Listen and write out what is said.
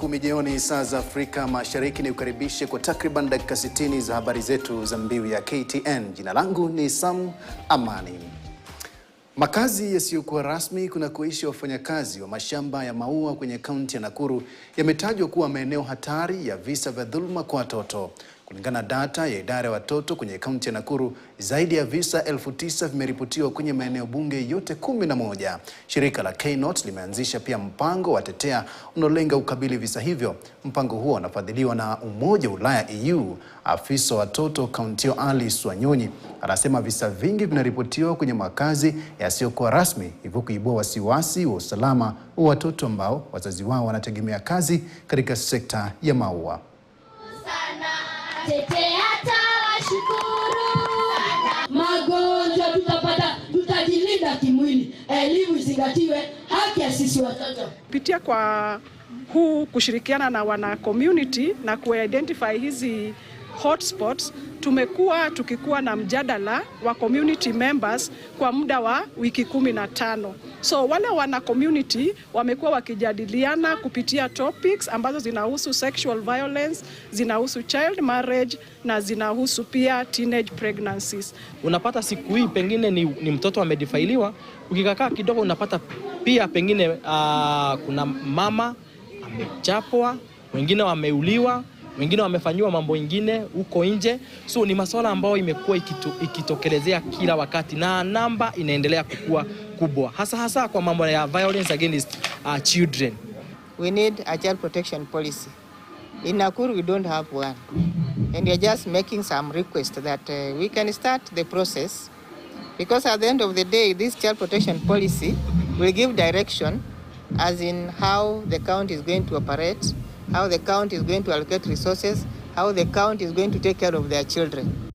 10 jioni saa za Afrika Mashariki, ni ukaribishe kwa takriban dakika 60 za habari zetu za mbiu ya KTN. Jina langu ni Sam Amani. Makazi yasiyokuwa rasmi kuna kuishi wafanyakazi wa mashamba ya maua kwenye kaunti ya Nakuru yametajwa kuwa maeneo hatari ya visa vya dhuluma kwa watoto. Kulingana na data ya idara ya watoto kwenye kaunti ya Nakuru, zaidi ya visa 9,000 vimeripotiwa kwenye maeneo bunge yote 11. Shirika la KNOT limeanzisha pia mpango wa Tetea unaolenga ukabili visa hivyo. Mpango huo unafadhiliwa na Umoja wa Ulaya EU. Afisa wa watoto kaunti Alice Wanyonyi anasema visa vingi vinaripotiwa kwenye makazi yasiyokuwa rasmi, hivyo kuibua wasiwasi wa usalama wa watoto ambao wazazi wao wanategemea kazi katika sekta ya maua. Tetea tawashukuru. Magonjwa tutapata, tutajilinda kimwili. Elimu izingatiwe, haki ya sisi watoto. Kupitia kwa huu kushirikiana na wana community na kuidentify hizi hotspots, tumekuwa tukikuwa na mjadala wa community members kwa muda wa wiki 15. So wale wana community wamekuwa wakijadiliana kupitia topics ambazo zinahusu sexual violence, zinahusu child marriage na zinahusu pia teenage pregnancies. Unapata siku hii pengine ni mtoto amedefailiwa, ukikakaa kidogo unapata pia pengine kuna mama amechapwa, wengine wameuliwa, wengine wamefanywa mambo ingine huko nje. So ni masuala ambayo imekuwa ikitokelezea kila wakati na namba inaendelea kukua kubwa, hasa kwa mambo ya violence against children. We need a child protection policy. In Nakuru we don't have one. And we are just making some requests that we can start the process, because at the end of the day this child protection policy will give direction as in how the county is going to operate, how the county is going to allocate resources, how the county is going to take care of their children.